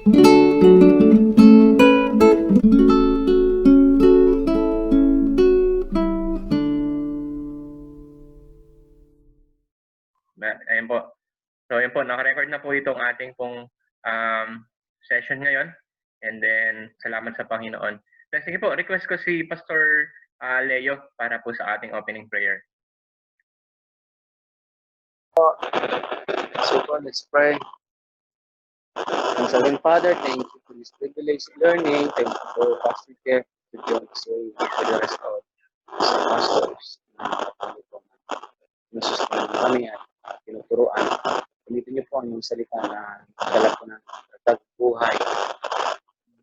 Ayan po. So, ayan po, naka-record na po itong ating pong session ngayon. And then, salamat sa Panginoon. Then, sige po, request ko si Pastor Leo para po sa ating opening prayer. So, let's pray. Heavenly Father, thank you for this privilege of learning. Thank you for Pastor Jeff, to join us for the rest of the pastors. Nasusunod kami at tinuturuan. Gamitin niyo po ang inyong salita na dala po ng tagbuhay,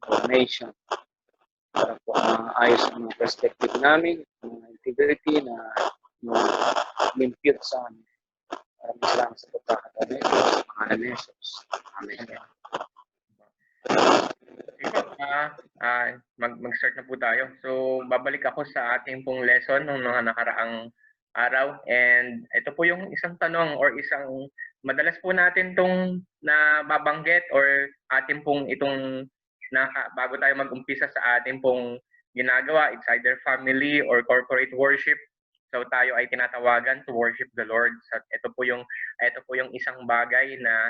information, para po ayos ang mga perspective namin, mga integrity na impute sa amin. Maraming salamat sa pagkakataon nito sa pangalan ni Jesus. Amen. Mag-start na po tayo. So, babalik ako sa ating pong lesson ng mga nakaraang araw. And ito po yung isang tanong or isang madalas po natin itong nababanggit or ating pong itong bago tayo mag-umpisa sa ating pong ginagawa. It's either family or corporate worship. So tayo ay tinatawagan to worship the Lord. So ito po yung isang bagay na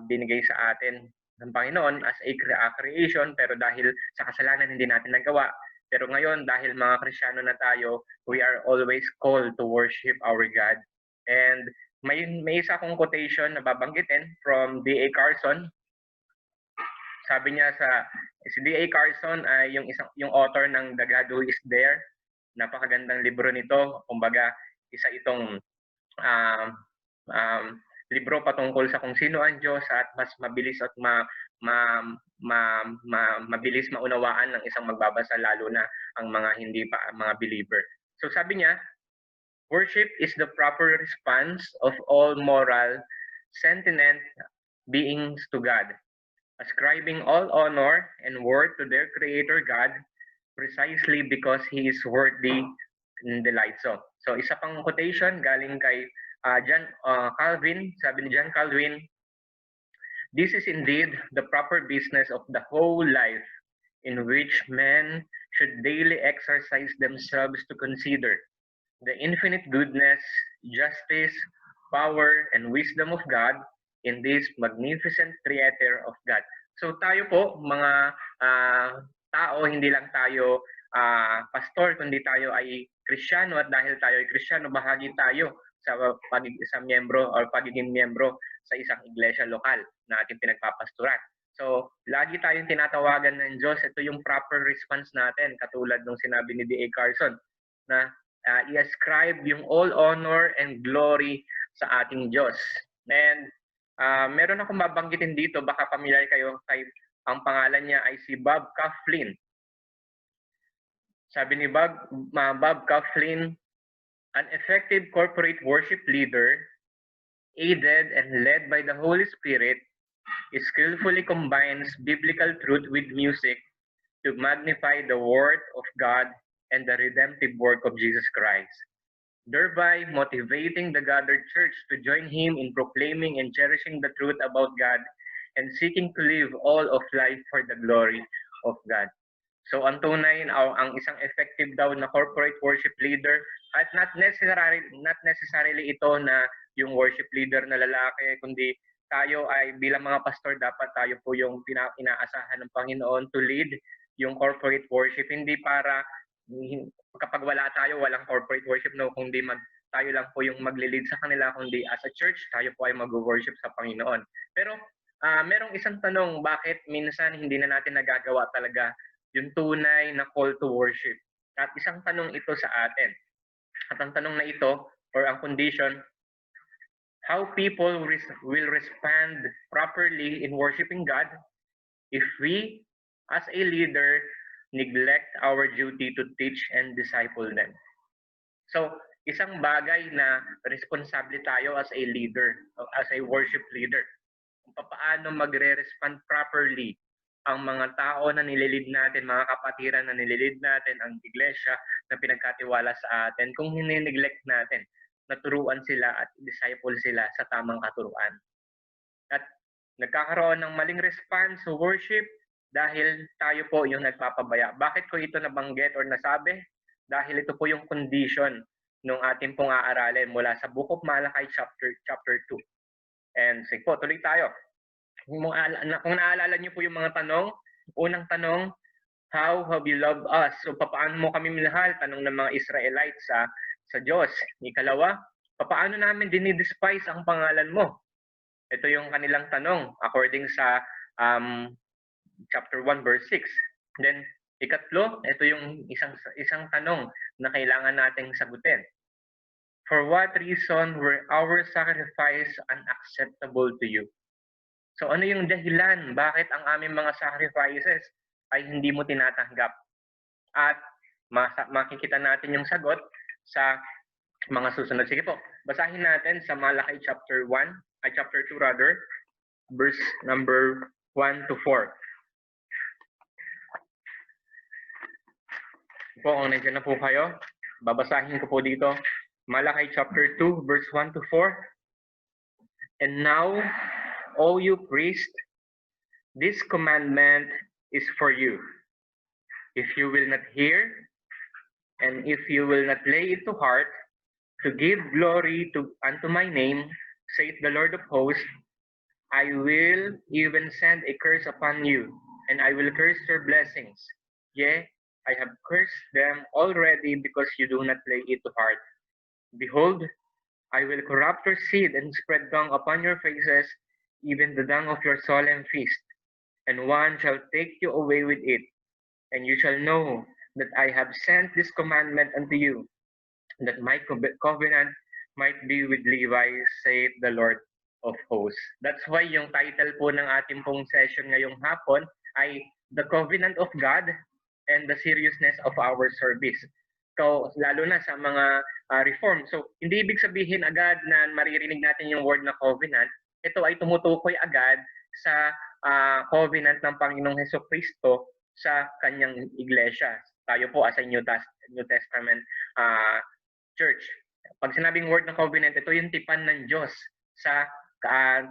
binigay sa atin ng Panginoon as a creation, pero dahil sa kasalanan hindi natin nagawa. Pero ngayon, dahil mga Kristiyano na tayo, we are always called to worship our God. And may isa akong quotation na babanggitin from D.A. Carson. Sabi niya si D.A. Carson ay yung author ng The God Who Is There. Napakagandang libro nito. Kumbaga, isa itong libro patungkol sa kung sino ang Diyos at mas mabilis at mabilis maunawaan ng isang magbabasa, lalo na ang mga hindi pa mga believer. So sabi niya, worship is the proper response of all moral, sentient beings to God, ascribing all honor and worth to their Creator God precisely because He is worthy and delights so. So isa pang quotation galing kay John Calvin. Sabi ni John Calvin, "This is indeed the proper business of the whole life, in which men should daily exercise themselves to consider the infinite goodness, justice, power, and wisdom of God in this magnificent Creator of God." So tayo po, mga tao, hindi lang tayo pastor, kundi tayo ay Kristiyano, at dahil tayo ay Kristiyano, bahagi tayo sa miyembro or pagiging miyembro sa isang iglesia lokal na ating pinagpapastoran. So, lagi tayong tinatawagan ng Diyos. Ito yung proper response natin, katulad ng sinabi ni D.A. Carson, na i-ascribe yung all honor and glory sa ating Diyos. And meron akong babanggitin dito, baka familiar kayo kay ang pangalan niya ay si Bob Kauflin. Sabi ni Bob Kauflin, "An effective corporate worship leader, aided and led by the Holy Spirit, skillfully combines biblical truth with music to magnify the word of God and the redemptive work of Jesus Christ, thereby motivating the gathered church to join him in proclaiming and cherishing the truth about God and seeking to live all of life for the glory of God." So ang tunay, ang isang effective daw na corporate worship leader, at not necessarily ito na yung worship leader na lalaki, kundi tayo ay bilang mga pastor, dapat tayo po yung inaasahan ng Panginoon to lead yung corporate worship. Hindi para kapag wala tayo, walang corporate worship, no, kundi tayo lang po yung maglilid sa kanila, kundi as a church, tayo po ay mag-worship sa Panginoon. Pero merong isang tanong, bakit minsan hindi na natin nagagawa talaga yung tunay na call to worship? At isang tanong ito sa atin. At ang tanong na ito, or ang condition, how people will respond properly in worshiping God if we, as a leader, neglect our duty to teach and disciple them. So, isang bagay na responsable tayo as a leader, as a worship leader, kung paano magre-respond properly ang mga tao na nililid natin, mga kapatiran na nililid natin, ang iglesia na pinagkatiwala sa atin, kung hinineglect natin, naturuan sila at disciple sila sa tamang katuruan. At Nagkakaroon ng maling response sa worship dahil tayo po yung nagpapabaya. Bakit ko ito nabanggit or nasabi? Dahil ito po yung condition ng ating pong aaralin mula sa Book of Malachi chapter 2. And sige po, tuloy tayo. Kung naalala niyo po yung mga tanong, unang tanong, how have you loved us? So, paano mo kami minahal? Tanong ng mga Israelites sa Diyos. Ikalawa, paano namin dinidespise ang pangalan mo? Ito yung kanilang tanong according sa chapter 1 verse 6. Then, ikatlo, ito yung isang tanong na kailangan nating sagutin. For what reason were our sacrifice unacceptable to you? So ano yung dahilan bakit ang aming mga sacrifices ay hindi mo tinatanggap? At makikita natin yung sagot sa mga susunod. Sige po, basahin natin sa Malachi chapter 2 rather, verse number 1 to 4. Po, kung nandiyan na po kayo, babasahin ko po dito. Malachi chapter 2, verse 1 to 4. And now, O you priests, this commandment is for you. If you will not hear, and if you will not lay it to heart, to give glory unto my name, saith the Lord of hosts, I will even send a curse upon you, and I will curse your blessings. Yea, I have cursed them already because you do not lay it to heart. Behold, I will corrupt your seed and spread dung upon your faces, even the dung of your solemn feast. And one shall take you away with it, and you shall know that I have sent this commandment unto you, that my covenant might be with Levi, saith the Lord of hosts. That's why yung title po ng ating pong session ngayong hapon ay The Covenant of God and the Seriousness of Our Service. So, lalo na sa mga reform. So, hindi ibig sabihin agad na maririnig natin yung word na covenant. Ito ay tumutukoy agad sa covenant ng Panginoong Hesukristo sa kanyang iglesia. Tayo po as a New Testament church. Pag sinabing word ng covenant, ito yung tipan ng Diyos sa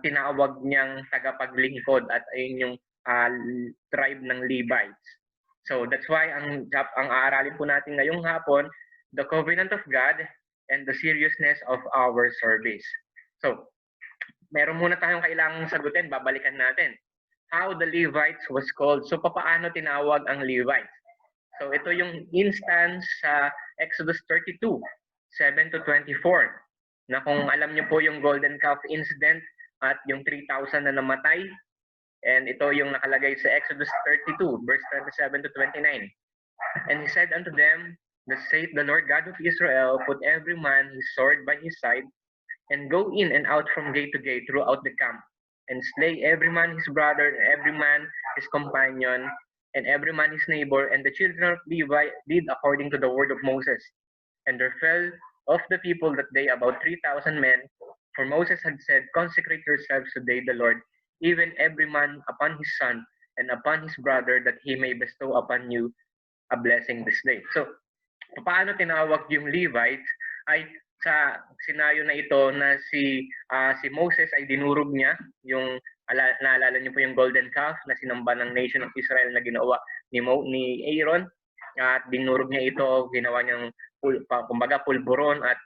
tinawag niyang tagapaglingkod at ayun yung tribe ng Levites. So that's why ang aaralin po natin ngayong hapon, the covenant of God and the seriousness of our service. So, meron muna tayong kailangang sagutin, babalikan natin. How the Levites was called. So, paano tinawag ang Levites? So, ito yung instance sa Exodus 32, 7 to 24, na kung alam niyo po yung golden calf incident at yung 3,000 na namatay, and ito yung nakalagay sa Exodus 32, verse 27 to 29. And he said unto them, Thus saith the Lord God of Israel, put every man his sword by his side, and go in and out from gate to gate throughout the camp, and slay every man his brother, and every man his companion, and every man his neighbor. And the children of Levi did according to the word of Moses. And there fell of the people that day about 3,000 men, for Moses had said, Consecrate yourselves today the Lord, even every man upon his son and upon his brother, that he may bestow upon you a blessing this day. So, paano tinawag yung Levites ay sa scenario na ito na si Moses ay dinurog niya yung naalala niyo po yung golden calf na sinamba ng nation of Israel na ginawa ni Aaron, at dinurog niya ito, ginawa niyang kumbaga pulburon at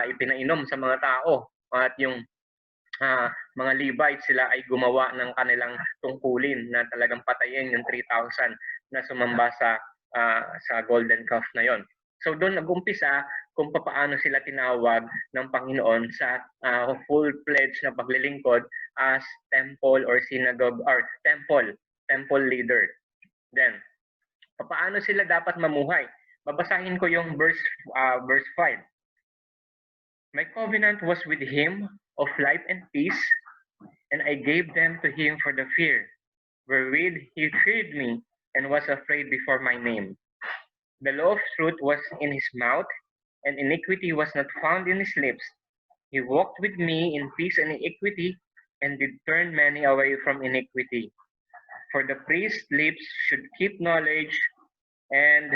ipinainom sa mga tao, at yung mga Levites sila ay gumawa ng kanilang tungkulin na talagang patayin yung 3,000 na sumamba sa golden calf na yon. So doon nag-umpisa kung paano sila tinawag ng Panginoon sa full-fledged na paglilingkod as temple or synagogue or temple leader. Then, paano sila dapat mamuhay? Babasahin ko yung verse 5. My covenant was with him of life and peace, and I gave them to him for the fear, wherewith he feared me and was afraid before my name. The law of truth was in his mouth, and iniquity was not found in his lips. He walked with me in peace and equity, and did turn many away from iniquity. For the priest's lips should keep knowledge, and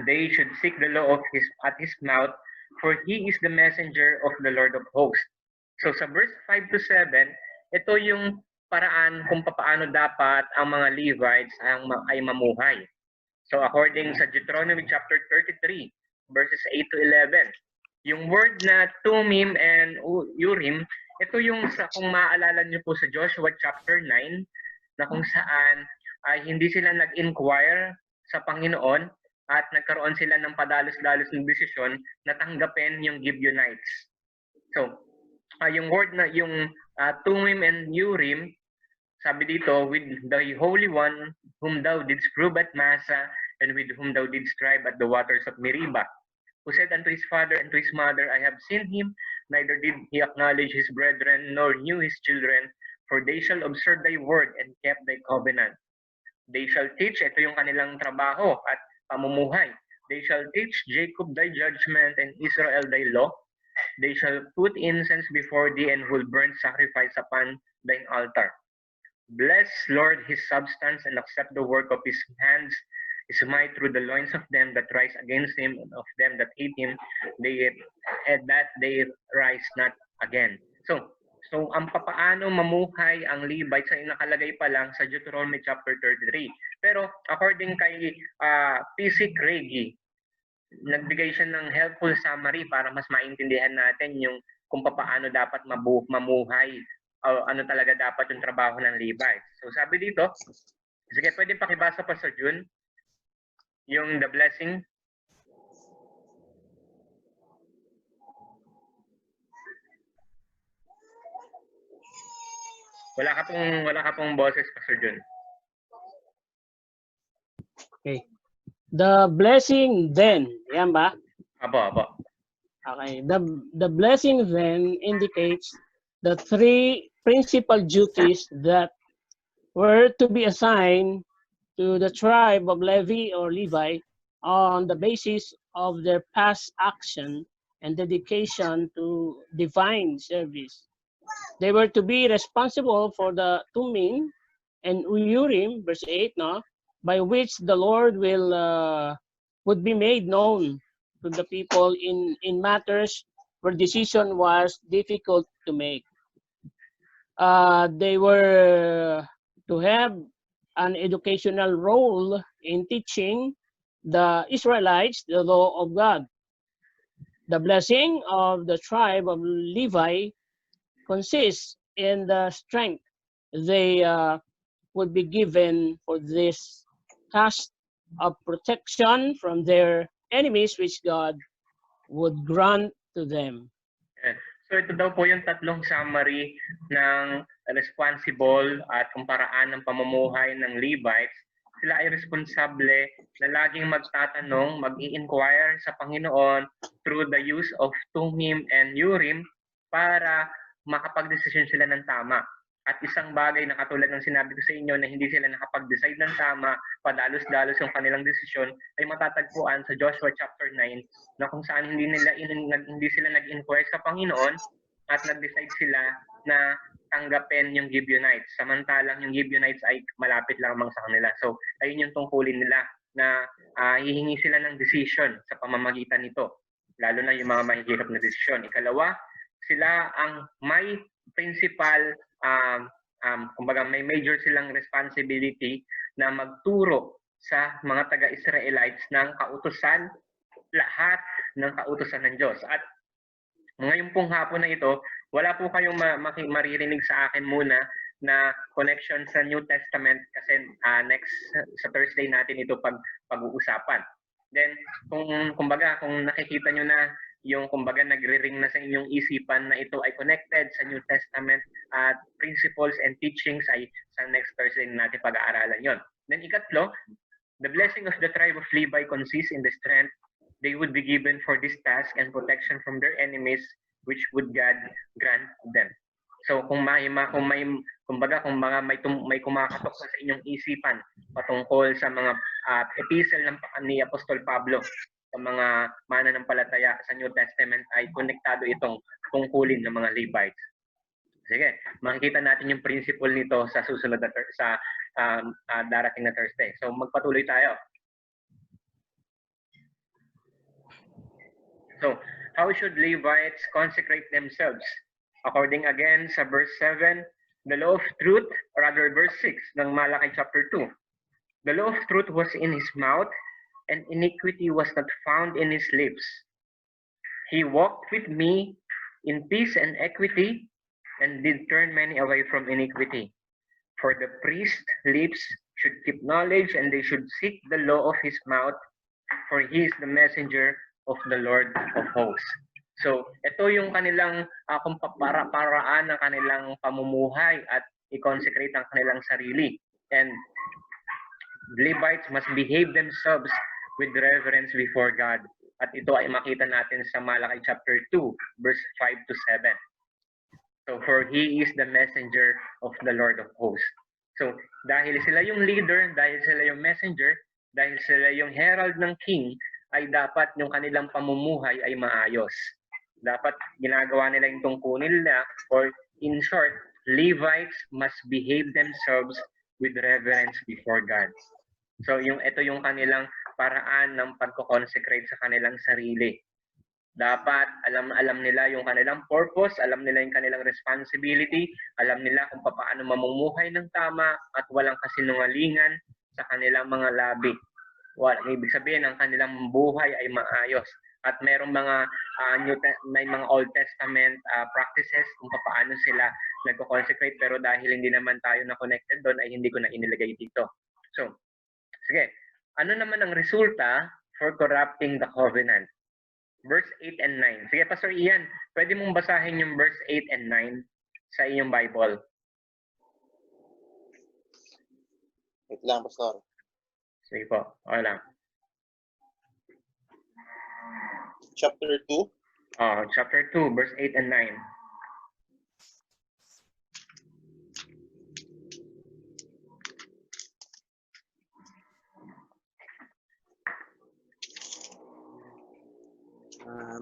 they should seek the law at his mouth, for he is the messenger of the Lord of hosts. So sa verse 5 to 7, ito yung paraan kung paano dapat ang mga Levites ay mamuhay. So according sa Deuteronomy chapter 33, verses 8 to 11, yung word na Tumim and Urim, ito yung kung maaalala niyo po sa Joshua chapter 9, na kung saan ay hindi sila nag-inquire sa Panginoon at nagkaroon sila ng padalos-dalos ng desisyon na tanggapin yung Gibeonites. So, yung word na yung Tumim and Urim, sabi dito, with the Holy One whom thou didst prove at Massa, and with whom thou didst strive at the waters of Meribah, who said unto his father and to his mother, I have seen him, neither did he acknowledge his brethren, nor knew his children, for they shall observe thy word and kept thy covenant. They shall teach, ito yung kanilang trabaho at pamumuhay. They shall teach Jacob thy judgment and Israel thy law. They shall put incense before thee and will burn sacrifice upon thine altar. Bless, Lord, his substance and accept the work of his hands, his might through the loins of them that rise against him, and of them that hate him, that they rise not again. So ang papaano mamuhay ang Levites ay nakalagay pa lang sa Deuteronomy chapter 33. Pero according kay PC Craigie, nagbigay siya ng helpful summary para mas maintindihan natin yung kung papaano dapat mamuhay o ano talaga dapat yung trabaho ng Levites. So sabi dito, sige, pwede pakibasa pa sa June yung the blessing. Wala ka pong boses, Pastor June. Okay. The blessing then, yan ba? Apo. Okay. The blessing then indicates the three principal duties that were to be assigned to the tribe of Levi or Levi on the basis of their past action and dedication to divine service. They were to be responsible for the Tumim and Urim, verse 8, no, by which the Lord would be made known to the people in matters where decision was difficult to make. They were to have an educational role in teaching the Israelites the law of God. The blessing of the tribe of Levi consists in the strength they would be given for this task of protection from their enemies, which God would grant to them. So ito daw po yung tatlong summary ng responsible at kung paraan ng pamumuhay ng Levites. Sila ay responsable na laging magtatanong, mag-i-inquire sa Panginoon through the use of Tumim and Urim para makapag-desisyon sila ng tama. At isang bagay na katulad ng sinabi ko sa inyo na hindi sila nakapag-decide ng tama, padalos-dalos yung kanilang desisyon, ay matatagpuan sa Joshua chapter 9 na kung saan hindi sila nag-inquire sa Panginoon at nag-decide sila na tanggapin yung Gibeonites. Samantalang yung Gibeonites ay malapit lamang sa kanila. So, ayun yung tungkulin nila na hihingi sila ng decision sa pamamagitan nito. Lalo na yung mga mahihirap na desisyon. Ikalawa, sila ang may principal, kumbaga may major silang responsibility na magturo sa mga taga-Israelites ng kautusan, lahat ng kautusan ng Diyos. At ngayon pong hapon na ito, wala po kayong maririnig sa akin muna na connection sa New Testament kasi next sa Thursday natin ito pag-uusapan. Then, kung nakikita nyo na yung kumbaga nagre-ring na sa inyong isipan na ito ay connected sa New Testament at principles and teachings ay sa next Thursday natin pag-aaralan yon. Then ikatlo, the blessing of the tribe of Levi consists in the strength they would be given for this task and protection from their enemies which would God grant them. So kung may kumakatok sa inyong isipan patungkol sa mga epistle ni Apostol Pablo sa mga mananampalataya sa New Testament ay konektado itong tungkulin ng mga Levites. Sige, makikita natin yung principle nito sa susunod na darating na Thursday. So magpatuloy tayo. So, how should Levites consecrate themselves? According again sa verse 7, The law of truth, or rather verse 6 ng Malakay chapter 2. The law of truth was in his mouth, and iniquity was not found in his lips. He walked with me in peace and equity, and did turn many away from iniquity. For the priest's lips should keep knowledge, and they should seek the law of his mouth, for he is the messenger of the Lord of hosts. So, ito yung kanilang kung paraan ng kanilang pamumuhay at i-consecrate ang kanilang sarili. And Levites must behave themselves with reverence before God. At ito ay makita natin sa Malakay chapter 2, verse 5 to 7. So, for he is the messenger of the Lord of hosts. So, dahil sila yung leader, dahil sila yung messenger, dahil sila yung herald ng king, ay dapat yung kanilang pamumuhay ay maayos. Dapat ginagawa nila yung tungkulin nila, or in short, Levites must behave themselves with reverence before God. So, ito yung kanilang paraan ng pagko-consecrate sa kanilang sarili. Dapat alam nila yung kanilang purpose, alam nila yung kanilang responsibility, alam nila kung paano mamumuhay ng tama at walang kasinungalingan sa kanilang mga labi. Ibig sabihin, ang kanilang buhay ay maayos. At merong mga may mga Old Testament practices kung paano sila nagko-consecrate, pero dahil hindi naman tayo na connected doon ay hindi ko na inilagay dito. So, sige, ano naman ang resulta for corrupting the covenant? Verse 8 and 9. Sige, Pastor Ian, pwede mong basahin yung verse 8 and 9 sa iyong Bible. Wait lang, Pastor. Sige po, okay lang. Chapter 2. Chapter 2, verse 8 and 9.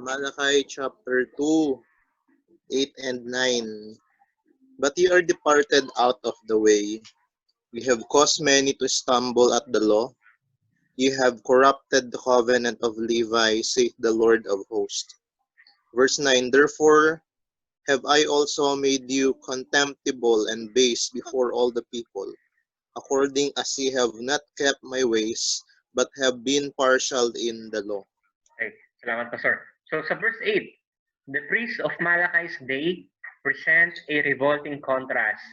Malachi chapter 2, 8 and 9. But ye are departed out of the way. You have caused many to stumble at the law. You have corrupted the covenant of Levi, saith the Lord of hosts. Verse 9, therefore have I also made you contemptible and base before all the people, according as ye have not kept my ways, but have been partial in the law. Okay, salamat, Pastor. So sa verse 8, the priests of Malachi's day present a revolting contrast.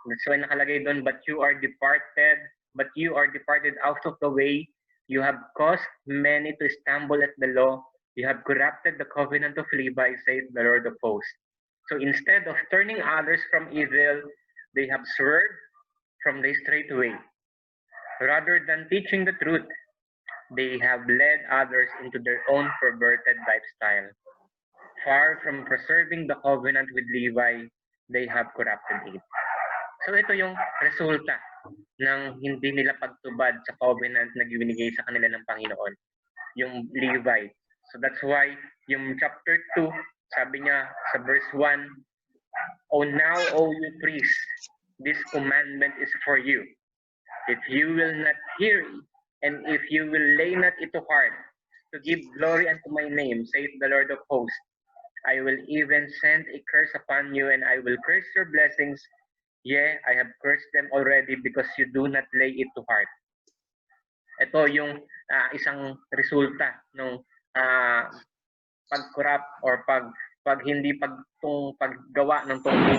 That's why nakalagay doon, but you are departed out of the way. You have caused many to stumble at the law. You have corrupted the covenant of Levi, saith the Lord of hosts. So instead of turning others from evil, they have swerved from the straight way. Rather than teaching the truth, they have led others into their own perverted lifestyle. Far from preserving the covenant with Levi, they have corrupted it. So ito yung resulta ng hindi nila pagtubad sa covenant na binigay sa kanila ng Panginoon, yung Levite. So that's why yung chapter 2, sabi niya sa verse 1, "O now, O you priests, this commandment is for you. If you will not hear it, and if you will lay not it to heart, to give glory unto my name, saith the Lord of hosts, I will even send a curse upon you, and I will curse your blessings. Yea, I have cursed them already because you do not lay it to heart." Ito yung isang resulta ng pag-corrupt or paggawa ng tungkol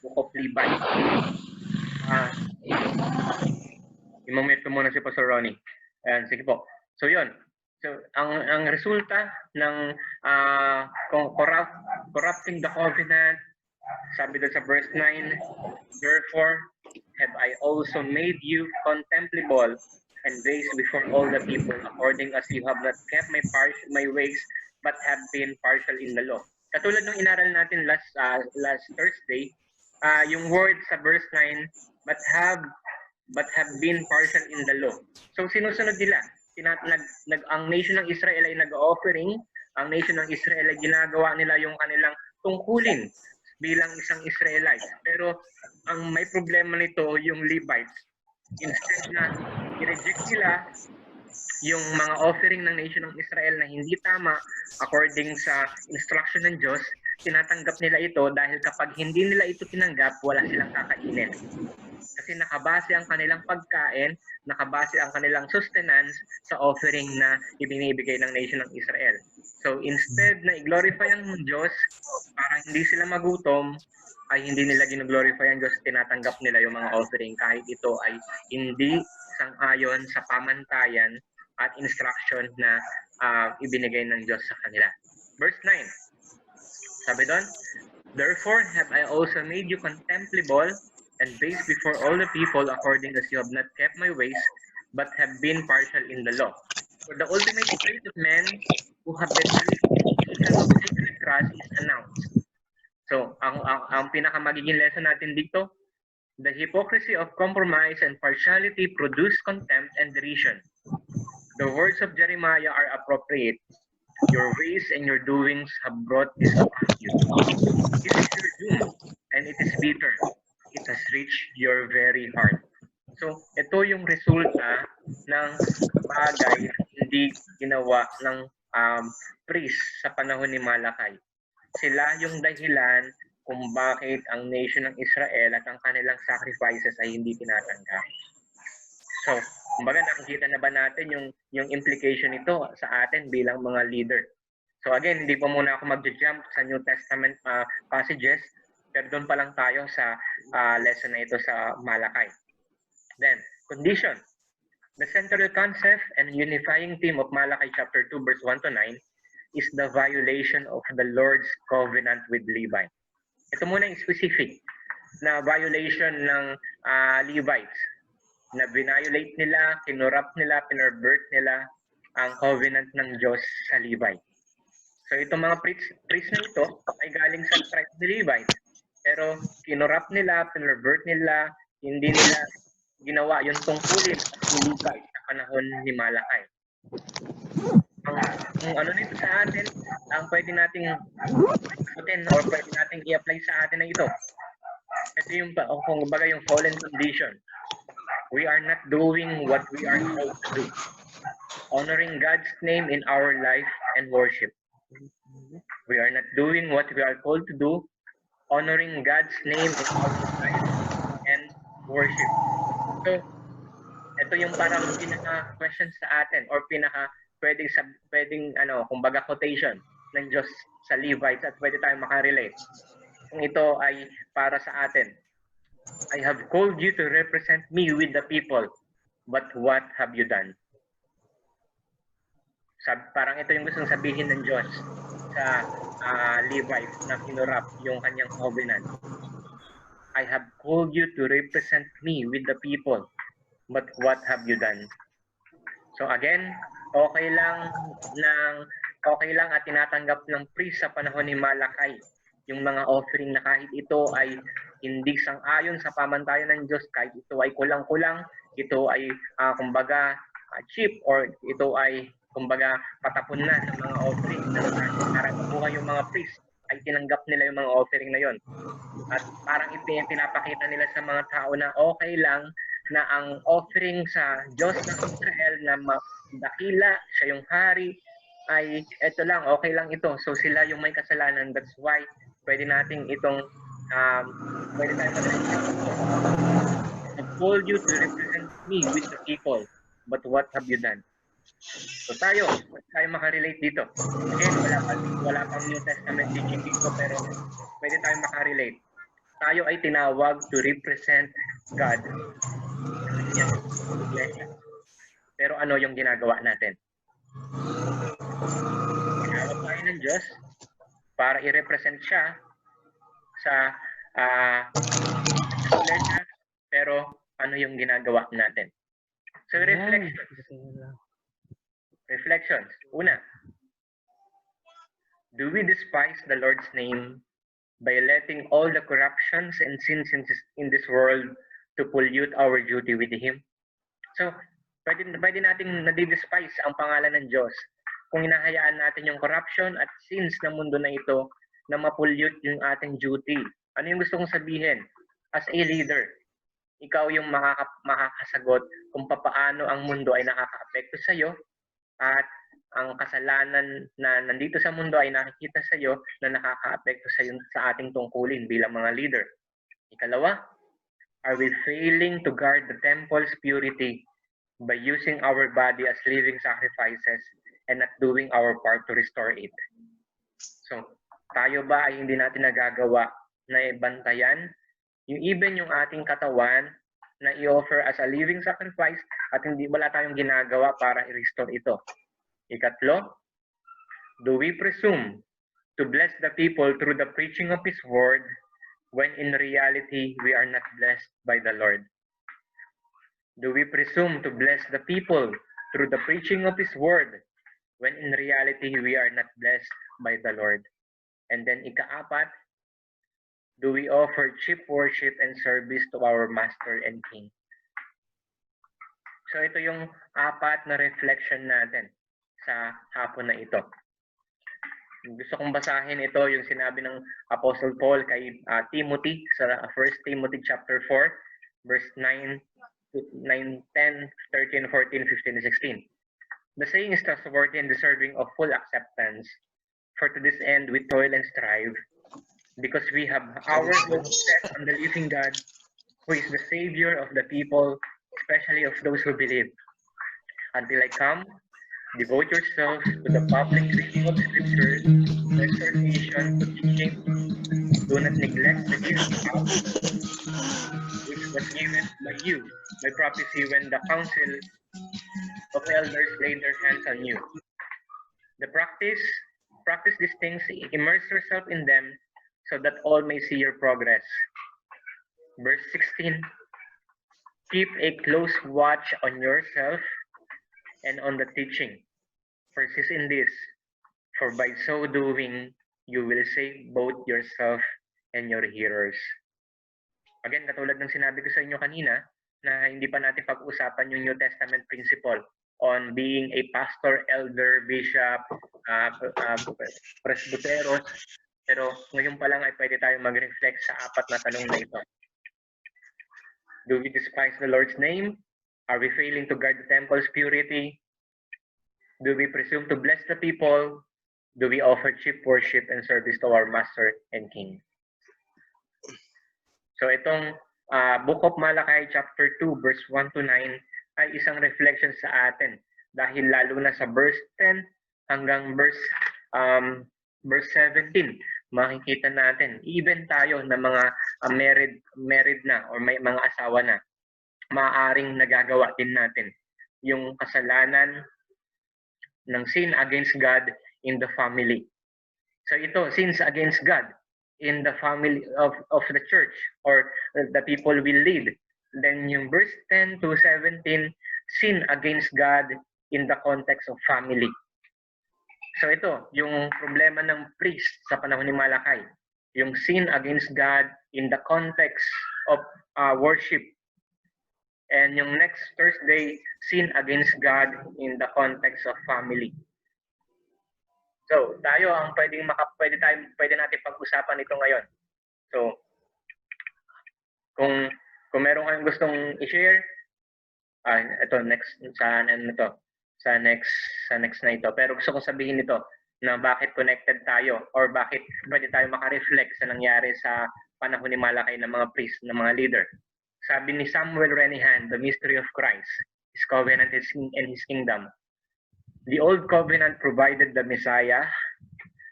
Book of Levi. I-mute ko muna si Pastor Ronnie. Ayan, sige po. So yun. So ang resulta ng corrupting the covenant, sabi doon sa verse 9, therefore have I also made you contemptible and base before all the people, according as you have not kept my ways, but have been partial in the law. Katulad ng inaral natin last Thursday, yung word sa verse 9, but have been partial in the law. So sinusunod nila. Ang nation ng Israel ay nag-offering, ang nation ng Israel ay ginagawa nila yung kanilang tungkulin bilang isang Israelite. Pero ang may problema nito yung Levites. Instead na i-reject nila yung mga offering ng nation ng Israel na hindi tama according sa instruction ng Diyos, tinatanggap nila ito dahil kapag hindi nila ito tinanggap, wala silang kakainin. Kasi nakabase ang kanilang pagkain, nakabase ang kanilang sustenance sa offering na ibinibigay ng nation ng Israel. So instead na i-glorify ang Diyos, para hindi sila magutom, ay hindi nila gino-glorify ang Diyos, tinatanggap nila yung mga offering kahit ito ay hindi sang-ayon sa pamantayan at instruction na ibinigay ng Diyos sa kanila. Verse 9, sabi doon, "Therefore have I also made you contemptible and base before all the people according as you have not kept my ways, but have been partial in the law. For the ultimate fate of men who have betrayed the of sacred trust is announced." So, ang pinakamagiging lesson natin dito, the hypocrisy of compromise and partiality produce contempt and derision. The words of Jeremiah are appropriate. Your ways and your doings have brought this upon you. This is your doom, and it is bitter. It has reached your very heart. So, ito yung resulta ng bagay na hindi ginawa ng priest sa panahon ni Malakay. Sila yung dahilan kung bakit ang nation ng Israel at ang kanilang sacrifices ay hindi tinatanggap. So, kumbaga nakikita na ba natin yung implication nito sa atin bilang mga leader? So again, hindi po muna ako mag-jump sa New Testament passages, pero doon pa lang tayo sa lesson na ito sa Malakay. Then, condition. The central concept and unifying theme of Malakay chapter 2 verse 1 to 9 is the violation of the Lord's covenant with Levi. Ito muna yung specific na violation ng Levites, na violate nila, kinurap nila, pinerbert nila ang covenant ng Diyos sa Levi. So itong mga priests na ito ay galing sa tribe ni Levites, pero kinurap nila, pinerbert nila, hindi nila ginawa yung tungkulin ni Levi sa panahon ni Malakay. Ang ano nito sa atin, ang pwede nating ikutin or pwede nating i-apply sa atin na ito. Ito yung, kung baga yung fallen condition. We are not doing what we are called to do. Honoring God's name in our life and worship. We are not doing what we are called to do. Honoring God's name in our life and worship. So, ito yung parang pinaka-question sa atin or pwedeng kumbaga quotation ng Diyos sa Levites at pwede tayong makarelate. Kung ito ay para sa atin. I have called you to represent me with the people, but what have you done? Parang ito yung gustong sabihin ng Diyos sa Levites na kinurap yung kanyang covenant. I have called you to represent me with the people, but what have you done? So again, okay lang at tinatanggap ng priest sa panahon ni Malakay yung mga offering na kahit ito ay hindi sang-ayon sa pamantayan ng Diyos, kahit ito ay kulang-kulang, ito ay kumbaga cheap, or ito ay kumbaga patapon na ng mga offering na para mabuhay yung mga priest, ay tinanggap nila yung mga offering na yon. At parang pinapakita nila sa mga tao na okay lang na ang offering sa Diyos ng Israel na dakila, siya yung hari, ay ito lang, okay lang ito. So sila yung may kasalanan. That's why pwede nating itong pwede tayong I called you to represent me with the people, but what have you done? So tayo makarelate dito. Again, wala pang New Testament teaching dito, pero pwede tayong makarelate. Tayo ay tinawag to represent God. Pero ano yung ginagawa natin? Tinawag tayo ng Diyos para i-represent siya sa iglesia, pero ano yung ginagawa natin? So reflections. Una, do we despise the Lord's name by letting all the corruptions and sins in this world to pollute our duty with Him? So, pwede nating nadi-despise ang pangalan ng Diyos kung hinahayaan natin yung corruption at sins ng mundo na ito na mapollute yung ating duty. Ano yung gusto kong sabihin? As a leader, ikaw yung makakasagot kung paano ang mundo ay nakaka-apekto sa'yo at ang kasalanan na nandito sa mundo ay nakikita sa iyo na nakakaapekto sa ating tungkulin bilang mga leader. Ikalawa, are we failing to guard the temple's purity by using our body as living sacrifices and not doing our part to restore it? So, tayo ba ay hindi natin nagagawa na ibantayan even yung ating katawan na i-offer as a living sacrifice at wala tayong ginagawa para i-restore ito? Ikatlo, do we presume to bless the people through the preaching of His word when in reality we are not blessed by the Lord? Do we presume to bless the people through the preaching of His word when in reality we are not blessed by the Lord? And then ikaapat, do we offer cheap worship and service to our Master and King? So ito yung apat na reflection natin sa hapon na ito. Gusto kong basahin ito yung sinabi ng Apostle Paul kay Timothy sa 1 Timothy chapter 4, verse 9, 10, 13, 14, 15, and 16. The saying is trustworthy and deserving of full acceptance. For to this end we toil and strive, because we have our hope set on the living God, who is the Savior of the people, especially of those who believe. Until I come, devote yourselves to the public reading of Scripture, exhortation, teaching. Do not neglect the gift which was given by you by prophecy when the council of elders laid their hands on you. The practice these things, immerse yourself in them, so that all may see your progress. Verse 16, keep a close watch on yourself and on the teaching. Persist in this, for by so doing, you will save both yourself and your hearers. Again, katulad ng sinabi ko sa inyo kanina, na hindi pa natin pag-usapan yung New Testament principle on being a pastor, elder, bishop, presbyteros. Pero ngayon pa lang ay pwede tayong mag-reflect sa apat na tanong na ito. Do we despise the Lord's name? Are we failing to guard the temple's purity? Do we presume to bless the people? Do we offer cheap worship and service to our Master and King? So itong Book of Malachi chapter 2 verse 1 to 9 ay isang reflection sa atin dahil lalo na sa verse 10 hanggang verse 17 makikita natin even tayo na mga married na or may mga asawa na, maaaring nagagawa din natin yung kasalanan ng sin against God in the family. So ito, sins against God in the family of the church or the people we lead. Then yung verse 10 to 17, sin against God in the context of family. So ito, yung problema ng priest sa panahon ni Malachi. Yung sin against God in the context of worship. And yung next Thursday, sin against God in the context of family. So, tayo ang pwede natin pag-usapan ito ngayon. So, kung meron kayong gustong i-share, ito next sa next na ito. Pero gusto kong sabihin ito na bakit connected tayo or bakit pwede tayo maka-reflect sa nangyari sa panahon ni Malachi ng mga priest, ng mga leader. Sabi ni Samuel Renihan, The Mystery of Christ, His Covenant and His Kingdom. The Old Covenant provided the Messiah.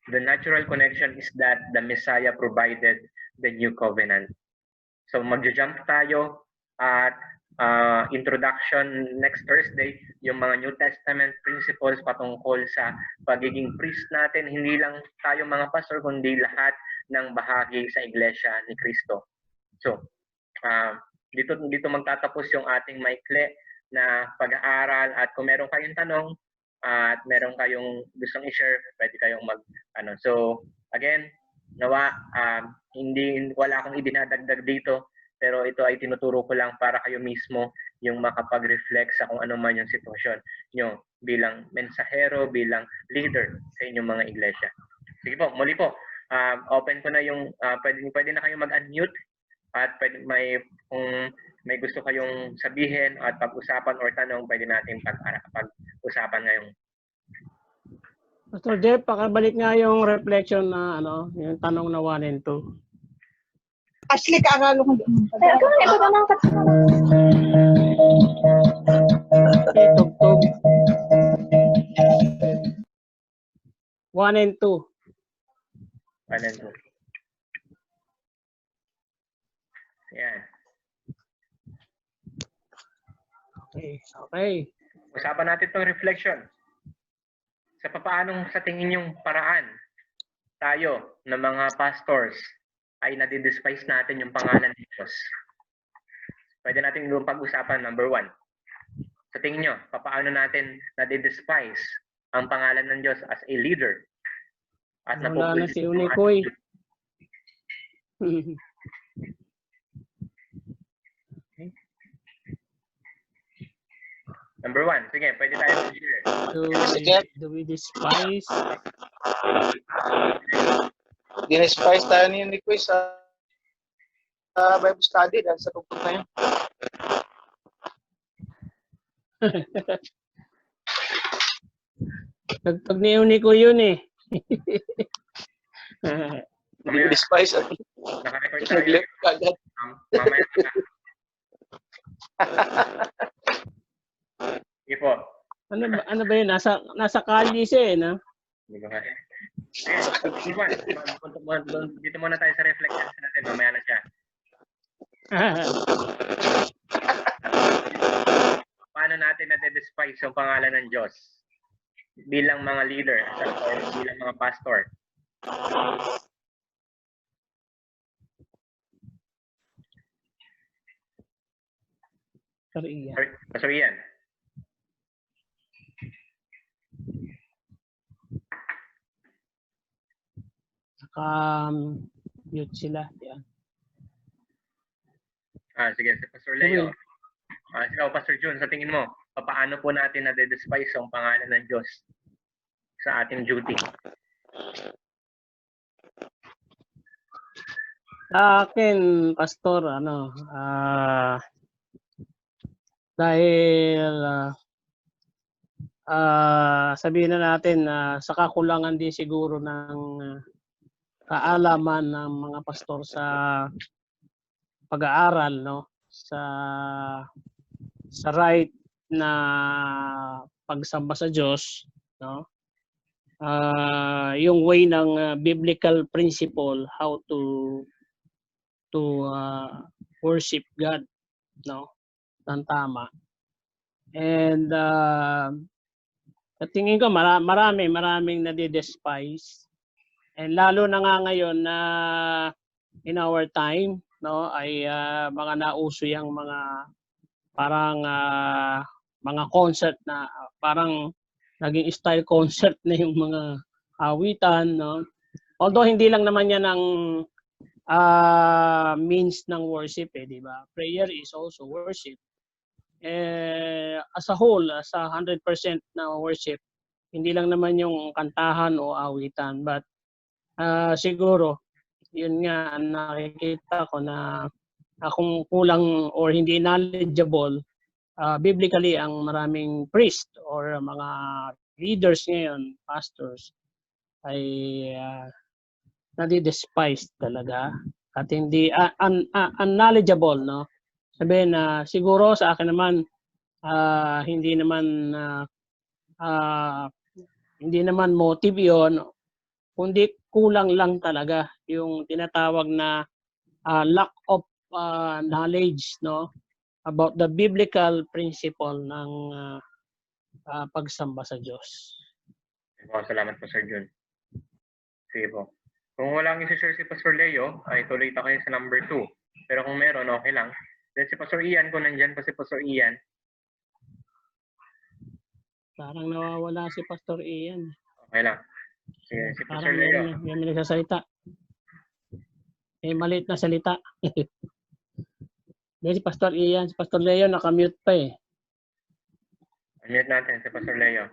The natural connection is that the Messiah provided the New Covenant. So magja-jump tayo at introduction next Thursday, yung mga New Testament principles patungkol sa pagiging priest natin, hindi lang tayo mga pastor, kundi lahat ng bahagi sa Iglesia ni Cristo. So, dito magtatapos yung ating maikli na pag-aaral at kung meron kayong tanong at meron kayong gustong i-share, pwede kayong So, again, nawa, wala akong idinadagdag dito, pero ito ay tinuturo ko lang para kayo mismo yung makapag-reflect sa kung ano man yung sitwasyon nyo bilang mensahero, bilang leader sa inyong mga iglesia. Sige po, muli po, open ko na yung, pwede na kayong mag-unmute at kung may gusto kayong sabihin at pag-usapan or tanong, pwede natin pag-usapan ngayong Pastor Jeff, pakabalik nga yung reflection na ano, yung tanong na 1 and 2. Ashley, kaaralo ko doon. Okay, tugtog. 1 and 2. 1 and 2. Yan. Okay, okay. Usapan natin itong reflection. Sa papaanong sa tingin yung paraan tayo ng mga pastors ay nadidespise natin yung pangalan ng Diyos. Pwede natin yung pag-usapan, number 1. Sa tingin nyo, papaano natin nadidespise ang pangalan ng Diyos as a leader? At Wala na si yung Unikoy. Number 1, sige, pwede tayo mag-share. Do we despise? Dinispice tayo ni Quiz sa Bible study dahil sa tugtog na yun. Tugtog ni Unikoy yun eh. Dinispice. Naka-record tayo. Nag-left agad. Mamaya na. Sige po. Ano ba yun? Nasa kalye siya eh, no? Hindi ba kaya? Dito muna tayo sa reflection natin. Mamaya na siya. Paano natin na-despise yung pangalan ng Diyos bilang mga leader or bilang mga pastor? Sorry, Pastor Ian. Mute sila. Yan. Sige, si Pastor Leo. Ikaw, Pastor Jun, sa tingin mo, paano po natin na-despise ang pangalan ng Diyos sa ating duty? Sa akin, Pastor, dahil sabihin na natin na sa kakulangan din siguro ng kaalaman ng mga pastor sa pag-aaral, no, sa right na pagsamba sa Diyos, no, yung way ng biblical principle how to worship God, no, ng tama. And tingin ko maraming nadidespise. And lalo na nga ngayon na in our time, no, ay mga nauso yung mga parang mga concert na parang naging style concert na yung mga awitan, no. Although hindi lang naman yan ang means ng worship, di ba? Prayer is also worship. As a whole, as a 100% na worship, hindi lang naman yung kantahan o awitan, but siguro yun nga nakikita ko na akong kulang or hindi knowledgeable biblically ang maraming priest or mga leaders ngayon, pastors, ay nadi-despise talaga at hindi unknowledgeable, no? Sabihin na siguro sa akin naman hindi naman motive yon, kundi kulang lang talaga yung tinatawag na lack of knowledge, no, about the biblical principle ng pagsamba sa Diyos. Salamat po, Sir Jun. Sige po. Kung walang isi-share si Pastor Leo, ay tuloy tayo sa number 2. Pero kung meron, okay lang. Then si Pastor Ian, kung nandyan pa si Pastor Ian. Parang nawawala si Pastor Ian. Okay lang. Sige, si Pastor Parang Leo. may nagsasalita. Maliit na salita. Then si Pastor Ian, si Pastor Leo nakamute pa eh. Unmute natin si Pastor Leo.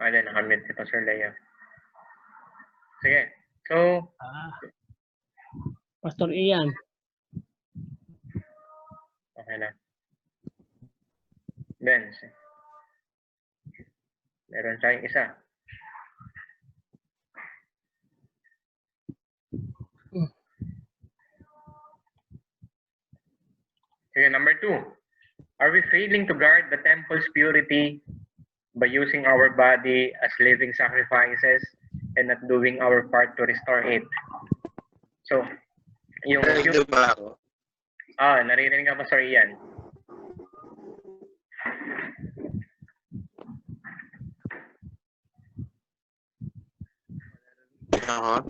Ayun, nakamute si Pastor Leo. Sige. So, Pastor Ian. okay na. Then, meron tayong isa. Okay, number 2. Are we failing to guard the temple's purity by using our body as living sacrifices and not doing our part to restore it? So, yung Narinig ba ako? naririnig ka pa, Sir Ian? Aha.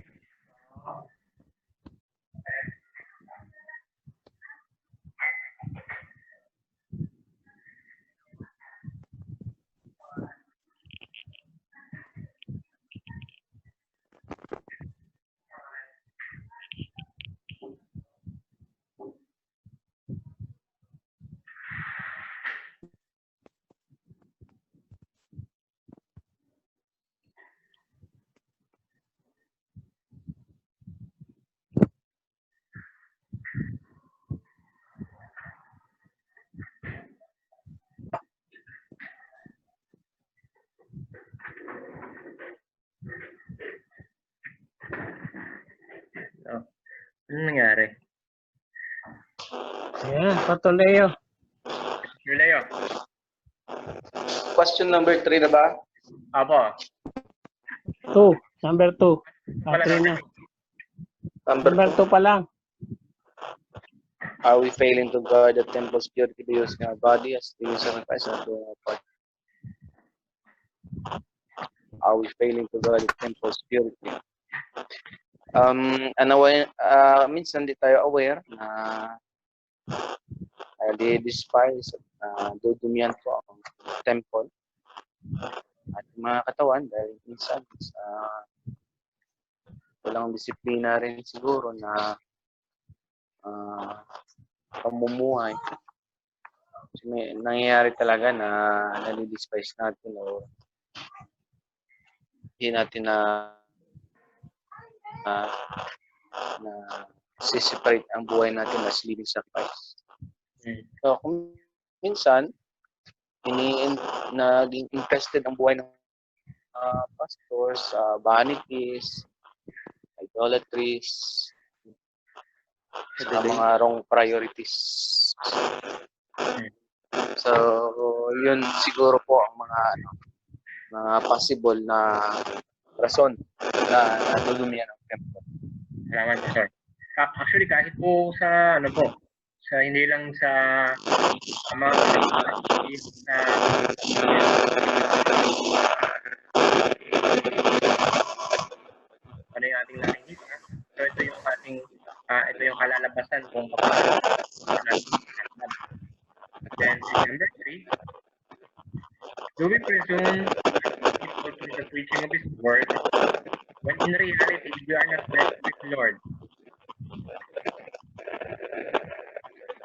Ano nangyari? Ayan, Patoleo. Sir Leo? Question number 3 na ba? Apo. 2. Number 2. Wala 3 na. Number Number 2 pa lang. Are we failing to guard the temple's purity by using our body as living sacrifice and doing our part? Are we failing to guard the temple's purity? Minsan di tayo aware na di-despise at dudumihan po ang temple at mga katawan dahil minsan walang disiplina rin siguro na pamumuhay. So, may nangyayari talaga na nadi-despise natin o hindi natin na separate ang buhay natin as living sacrifice. So, kung minsan, naging infested ang buhay ng pastors, vanities, idolatries, sa mga wrong priorities. So, yun siguro po ang mga possible na rason na natudumihan ng temple. Salamat po, sir. Actually, kahit po sa, sa hindi lang sa mga na ano yung ating nakikita. So, ito yung ating, ito yung kalalabasan kung paano. Then, number 3, do we presume people through the preaching of His word when in reality we are not blessed with the Lord?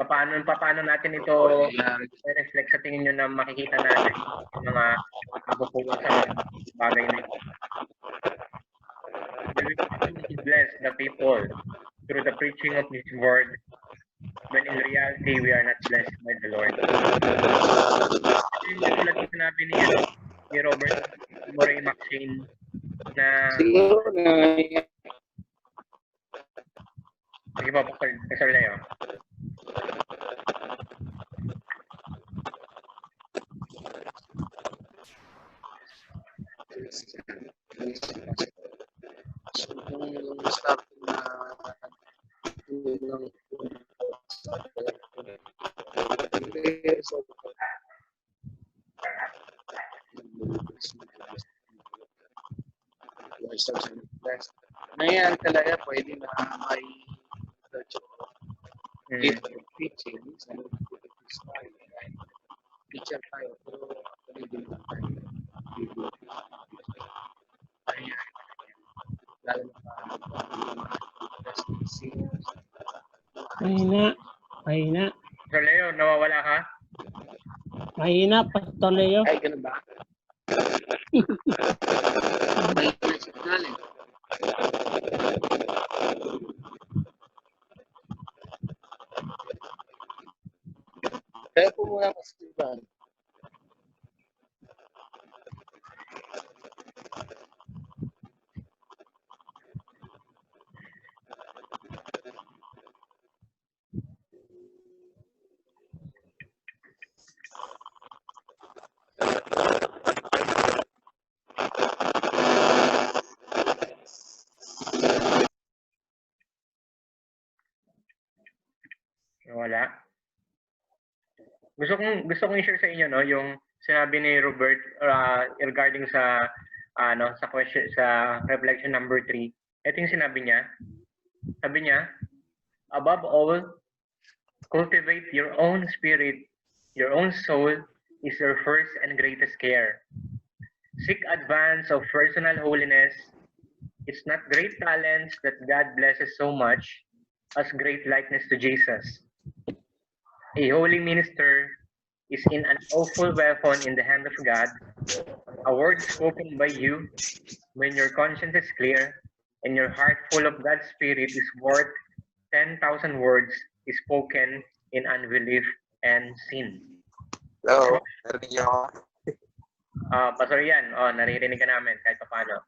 Paano natin ito reflect sa tingin nyo na makikita natin yung mga magpupunta sa bagay na ito? Do we presume to bless the people through the preaching of His word when in reality we are not blessed by the Lord? Yung tulad yung sinabi ni Robert Moray Maxine na Siguro na sige po, Pastor Leo. So, yung start na ng ngayon talaga pwede na may gift of preaching sa teacher tayo pero pwede naman tayo lalo Mahina. Pastor Leo, nawawala ka? Mahina, Patoleo. ay ganun ba? May signal eh. Kaya po muna kasi diba? gusto kong i-share sa inyo no yung sinabi ni Robert regarding sa sa question sa reflection number 3. Ito yung sinabi niya. Sabi niya, above all, cultivate your own spirit, your own soul is your first and greatest care. Seek advance of personal holiness. It's not great talents that God blesses so much as great likeness to Jesus. A holy minister is in an awful weapon in the hand of God. A word spoken by you when your conscience is clear and your heart full of God's Spirit is worth 10,000 words spoken in unbelief and sin. Hello, narinig niyo ako? Pastor Yan, naririnig ka namin kahit paano.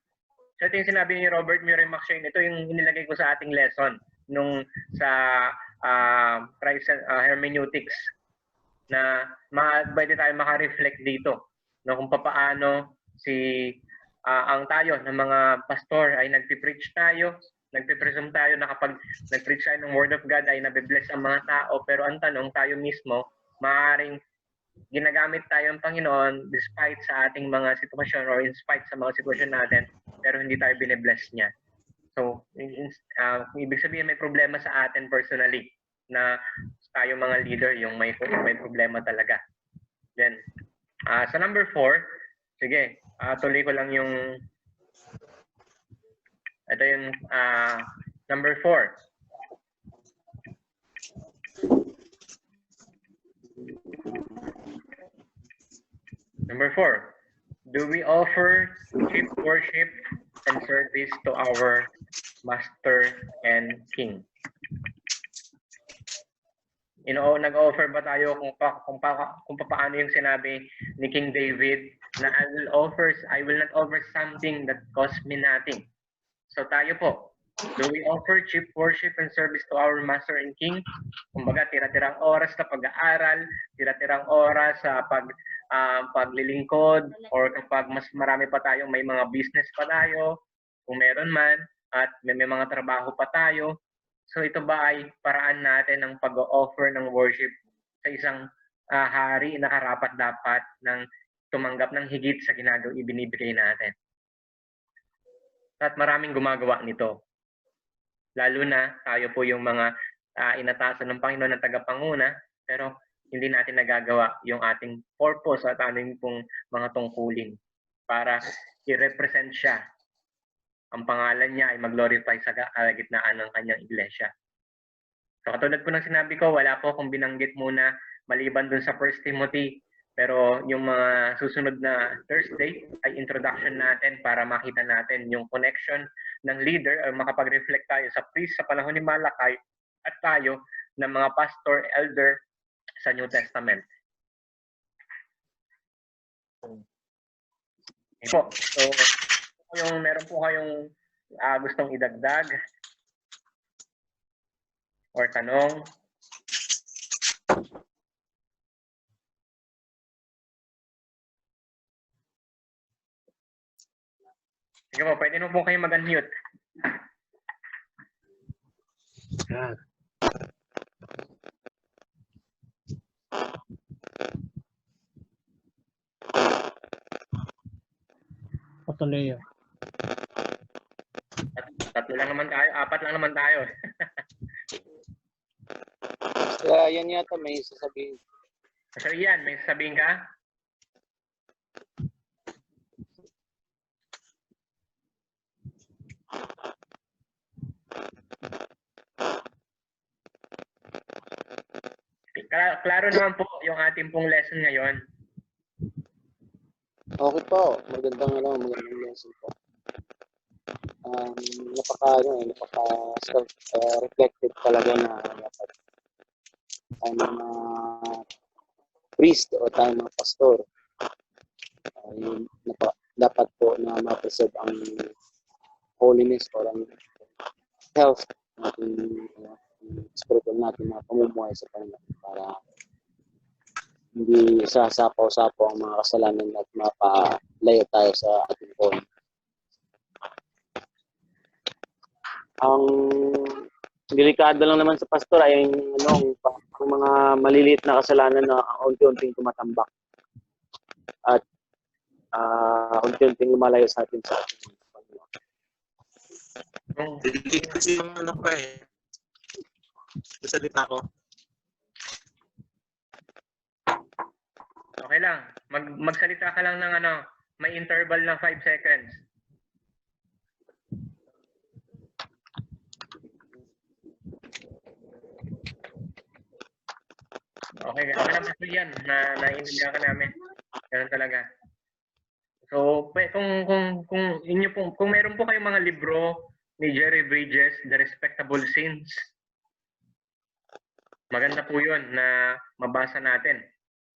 So ito yung sinabi ni Robert Murray McShane, ito yung inilagay ko sa ating lesson nung sa hermeneutics na pwede tayo maka-reflect dito no, kung paano ang tayo ng mga pastor ay nagpipreach tayo, nagpipresume tayo na kapag nagpreach tayo ng Word of God ay nabibless ang mga tao, pero ang tanong tayo mismo, maaaring ginagamit tayo ng Panginoon despite sa ating mga sitwasyon or in spite sa mga sitwasyon natin, pero hindi tayo binibless niya. So, ibig sabihin may problema sa atin personally na tayo mga leader yung may problema talaga. Then, sa number 4, sige, tuloy ko lang yung ito yung number 4. Number 4, do we offer cheap worship and service to our Master and King? Nag-offer ba tayo kung paano yung sinabi ni King David na I will not offer something that costs me nothing. So tayo po, do we offer cheap worship and service to our Master and King? Kumbaga, tira-tirang oras sa pag-aaral, tira-tirang oras sa paglilingkod, or kapag mas marami pa tayong may mga business pa tayo, kung meron man, at may mga trabaho pa tayo. So ito ba ay paraan natin ng pag-offer ng worship sa isang hari na karapat-dapat ng tumanggap ng higit sa ibinibigay natin? At maraming gumagawa nito. Lalo na tayo po yung mga inatasan ng Panginoon ng tagapanguna, pero hindi natin nagagawa yung ating purpose at ating pong mga tungkulin para i-represent siya. Ang pangalan niya ay mag-glorify sa kalagitnaan ng kanyang iglesia. So katulad po ng sinabi ko, wala po akong binanggit muna maliban dun sa 1 Timothy. Pero yung mga susunod na Thursday ay introduction natin para makita natin yung connection ng leader o makapag-reflect tayo sa priest sa panahon ni Malakay at tayo ng mga pastor, elder sa New Testament. Okay po. So, meron po kayong gustong idagdag or tanong? Sige po, pwede mo po kayo mag-unmute. Patuloy. Tatlo lang naman tayo, 4 lang naman tayo. Yan yata may sasabihin. So yan, may sasabihin ka? Klaro naman po yung ating pong lesson ngayon. Okay po. Magandang lesson po. Napaka-reflective talaga na dapat tayo mga priest o tayo mga pastor. Dapat po na ma-preserve ang holiness or ang health natin, spiritual natin na pamumuhay sa Panginoon para hindi sasapaw-sapaw ang mga kasalanan at mapalayo tayo sa ating calling. Ang delikado lang naman sa pastor ay yung mga maliliit na kasalanan na unti-unting tumatambak at unti-unting lumalayo sa atin sa ating Panginoon. Delicate kasi yung ano ko eh. Salita ko. Okay lang. Magsalita ka lang ng may interval ng 5 seconds. Okay naman po yan. Naiintindihan ka namin. Ganun talaga. So, kung meron po kayong mga libro ni Jerry Bridges, The Respectable Sins, maganda po yun na mabasa natin,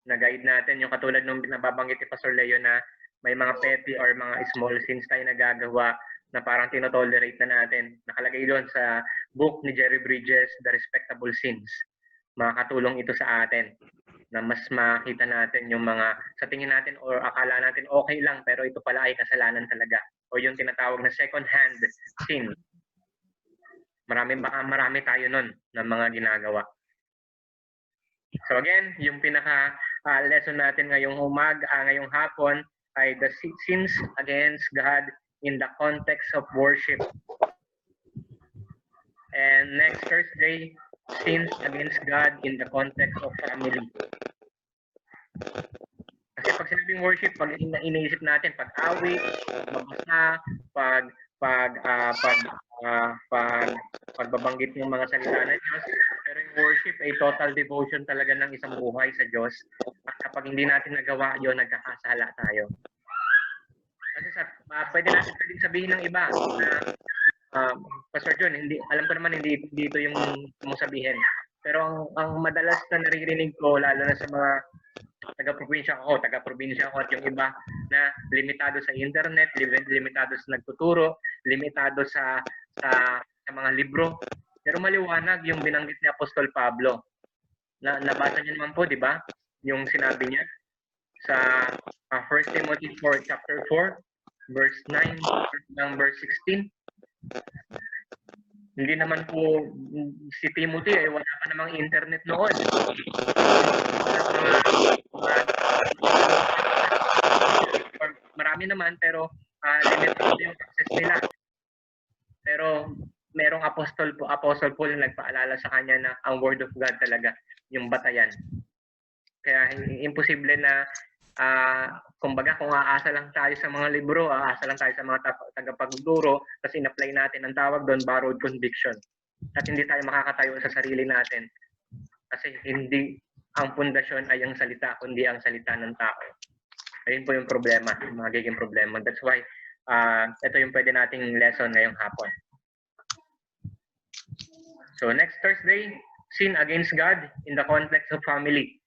na guide natin, yung katulad nung nababanggit ni Pastor Leo na may mga petty or mga small sins tayo nagagawa na parang tinotolerate na natin. Nakalagay doon sa book ni Jerry Bridges, The Respectable Sins. Makakatulong ito sa atin na mas makita natin yung mga sa tingin natin or akala natin okay lang pero ito pala ay kasalanan talaga. O yung tinatawag na second-hand sin. Marami tayo nun na mga ginagawa. So again, yung pinaka lesson natin ngayong ngayong hapon ay the sins against God in the context of worship. And next Thursday, sins against God in the context of family. Kasi pag sinabing worship, pag iniisip natin, pag-awit, magbasa, pagbabanggit ng mga salita ng Diyos, pero yung worship ay total devotion talaga ng isang buhay sa Diyos. At kapag hindi natin nagawa yun, nagkakasala tayo. Kasi pwede natin sabihin ng iba na Pastor John, alam ko naman hindi dito yung mong sabihin. Pero ang madalas na naririnig ko, lalo na sa mga taga-probinsya ako at yung iba na limitado sa internet, limitado sa nagtuturo, limitado sa mga libro. Pero maliwanag yung binanggit ni Apostol Pablo. Nabasa niyo naman po, di ba? Yung sinabi niya sa 1 Timothy 4, chapter 4, verse 9, verse 16. Hindi naman po si Timothy ay wala pa namang internet noon. Marami naman pero limited yung access nila. Pero merong Apostle Paul na nagpaalala sa kanya na ang Word of God talaga yung batayan. Kaya imposible na kumbaga kung aasa lang tayo sa mga libro, aasa lang tayo sa mga tagapagturo, kasi in-apply natin ang tawag doon, borrowed conviction. At hindi tayo makakatayo sa sarili natin. Kasi hindi ang pundasyon ay ang salita, kundi ang salita ng tao. Ayun po yung problema, yung magiging problema. That's why, ito yung pwede nating lesson ngayong hapon. So next Thursday, sin against God in the context of family.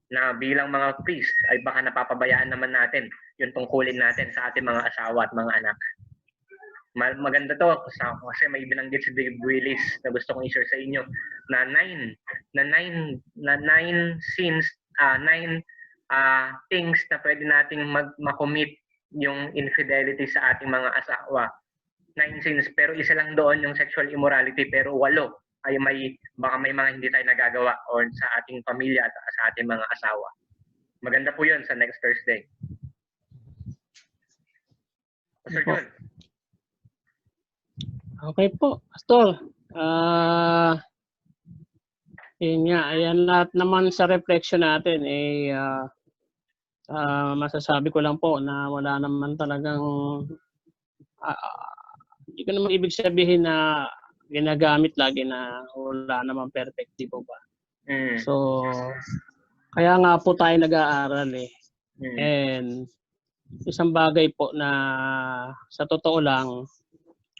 Na bilang mga priest ay baka napapabayaan naman natin yung tungkulin natin sa ating mga asawa at mga anak. Maganda to kasi may binanggit si Dave Willis na gusto kong i-share sa inyo na nine sins, 9 things na pwede nating makommit yung infidelity sa ating mga asawa. 9 sins, pero isa lang doon yung sexual immorality, pero 8 ay baka may mga hindi tayo nagagawa or sa ating pamilya at sa ating mga asawa. Maganda po yun sa next Thursday. Pastor John. Okay po, Pastor. Yun nga, ayan lahat naman sa reflection natin masasabi ko lang po na wala naman talagang hindi ko naman ibig sabihin na ginagamit lagi na wala naman perfect, di po ba? So, kaya nga po tayo nag-aaral And isang bagay po na sa totoo lang,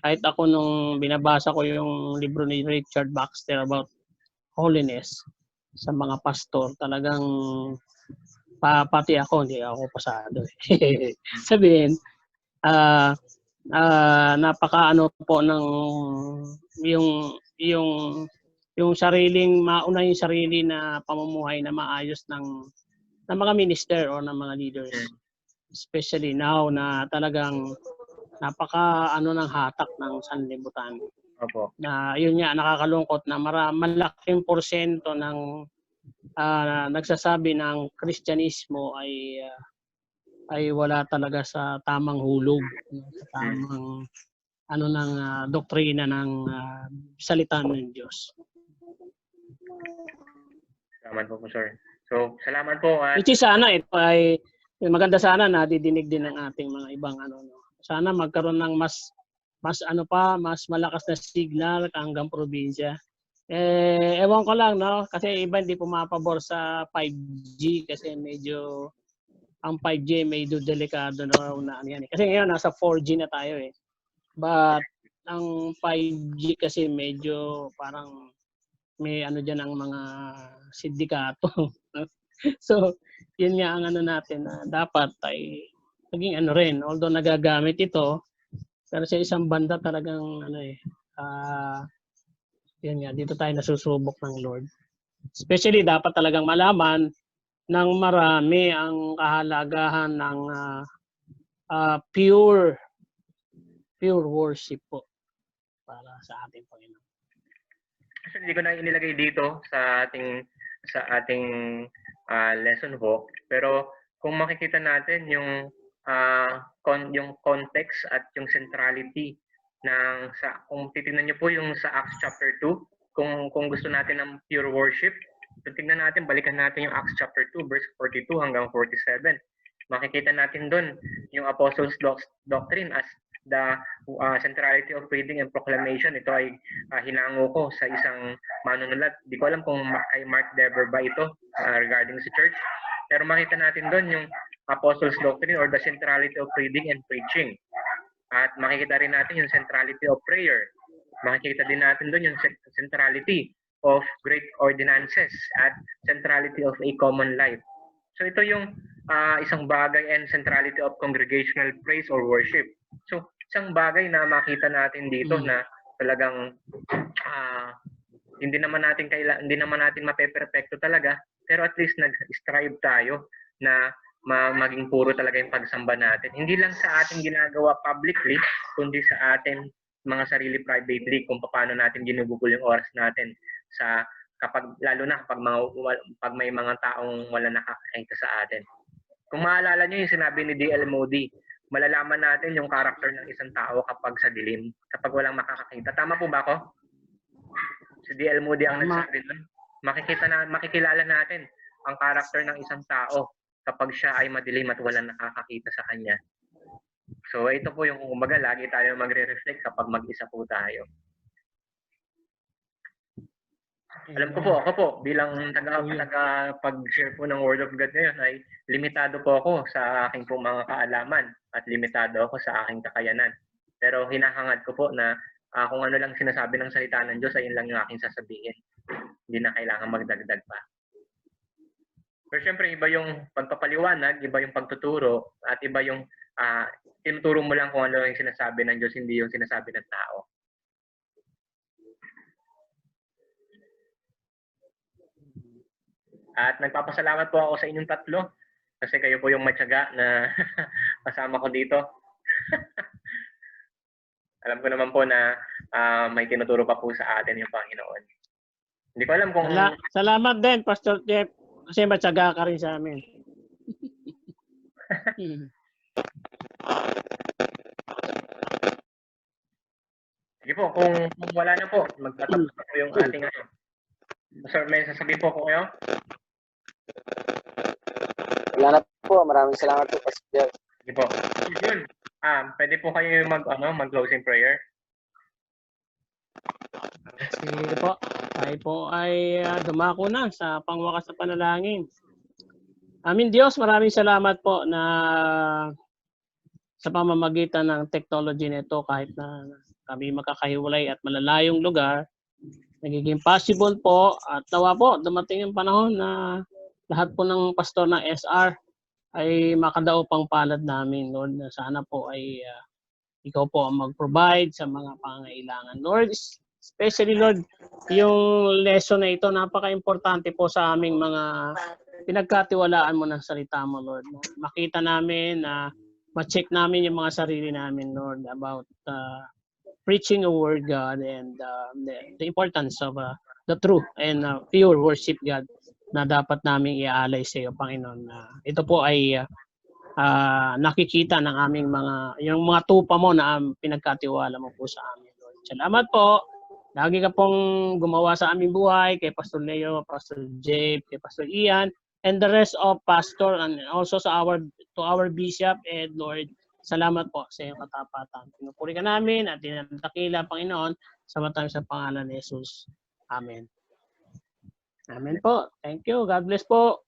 kahit ako nung binabasa ko yung libro ni Richard Baxter about holiness sa mga pastor, talagang pati ako, hindi ako pasado. Sabihin, napakaano po ng yung sariling mauna yung sarili na pamumuhay na maayos ng mga minister o ng mga leaders, especially now na talagang napaka ng hatak ng sanlibutan. Opo. Na yun nga, nakakalungkot na malaking porsyento ng nagsasabi ng Kristyanismo ay wala talaga sa tamang hulog, sa tamang ng doktrina ng salita ng Diyos. Salamat po, sir. So, salamat po. At Which is sana ito ay maganda sana na didinig din ng ating mga ibang Sana magkaroon ng mas malakas na signal hanggang probinsya. Ewan ko lang, no? Kasi iba hindi pumapabor sa 5G kasi medyo ang 5G medyo delikado na yan. Kasi ngayon nasa 4G na tayo eh. But ang 5G kasi medyo parang may diyan ang mga sindikato. So, yun nga ang natin na dapat ay maging rin, although nagagamit ito, pero sa isang banda talagang yun nga, dito tayo nasusubok ng Lord. Especially dapat talagang malaman ng marami ang kahalagahan ng pure worship po para sa ating Panginoon. kasi hindi ko na inilagay dito sa ating lesson book, pero kung makikita natin yung context at yung centrality kung titingnan niyo po yung sa Acts chapter 2, kung gusto natin ng pure worship, tingnan natin, balikan natin yung Acts chapter 2 verse 42 hanggang 47. Makikita natin doon yung Apostles' Doctrine as the centrality of reading and proclamation. Ito ay hinango ko sa isang manunulat. Di ko alam kung kay Mark Dever ba ito regarding sa church. Pero makita natin doon yung Apostles' Doctrine or the centrality of reading and preaching. At makikita rin natin yung centrality of prayer. Makikita din natin doon yung centrality of great ordinances at centrality of a common life. So ito yung isang bagay and centrality of congregational praise or worship. So isang bagay na makita natin dito na talagang hindi naman natin mapeperfecto talaga, pero at least nag-strive tayo na maging puro talaga yung pagsamba natin. Hindi lang sa ating ginagawa publicly, kundi sa atin mga sarili privately kung paano natin ginugugol yung oras natin lalo na pag may mga taong wala nakakakita sa atin. Kung maalala niyo yung sinabi ni D.L. Moody, malalaman natin yung character ng isang tao kapag sa dilim, kapag walang makakakita. Tama po ba ako? Si D.L. Moody ang nagsabi nun. Makikilala natin ang character ng isang tao kapag siya ay madilim at walang nakakakita sa kanya. So ito po yung kumbaga lagi tayo magre-reflect kapag mag-isa po tayo. Alam ko po, ako po, bilang pag-share po ng Word of God ngayon ay limitado po ako sa aking po mga kaalaman at limitado ako sa aking kakayanan. Pero hinahangad ko po na kung ano lang sinasabi ng salita ng Diyos, ayun lang yung aking sasabihin. Hindi na kailangan magdagdag pa. Pero syempre, iba yung pagpapaliwanag, iba yung pagtuturo, at iba yung tinuturo mo lang kung ano yung sinasabi ng Diyos, hindi yung sinasabi ng tao. At nagpapasalamat po ako sa inyong tatlo kasi kayo po yung matyaga na kasama ko dito. Alam ko naman po na may tinuturo pa po sa atin yung Panginoon. Hindi ko alam kung... Salamat din, Pastor Jeff, kasi matyaga ka rin sa amin. Sige po, kung wala na po, magtatapos na po yung ating Sir, may sasabihin po ko kayo? Wala na po. Maraming salamat po, Pastor Jeff. Sige po. Yun. Pwede po kayo mag-closing prayer? Sige po. Tayo po ay dumako na sa pangwakas na panalangin. Amin Diyos, maraming salamat po na sa pamamagitan ng technology nito kahit na kami makakahiwalay at malalayong lugar, nagiging possible po at nawa po dumating yung panahon na lahat po ng pastor ng SR ay makadaupang palad namin, Lord. Sana po ay ikaw po ang mag-provide sa mga pangangailangan. Lord, especially Lord, yung lesson na ito, napaka-importante po sa aming mga pinagkatiwalaan mo ng salita mo, Lord. Makita namin na ma-check namin yung mga sarili namin, Lord, about preaching of Word God and the importance of the true and pure worship God na dapat naming iaalay sa iyo, Panginoon. Ito po ay nakikita ng aming yung mga tupa mo na pinagkatiwala mo po sa amin, Lord. Salamat po. Lagi ka pong gumawa sa aming buhay, kay Pastor Leo, Pastor Jabe, kay Pastor Ian, and the rest of Pastor, and also to our Bishop, and Lord, salamat po sa iyong katapatan. Pinupuri ka namin at dinadakila, Panginoon, sa matang sa pangalan ni Jesus. Amen. Amen po. Thank you. God bless po.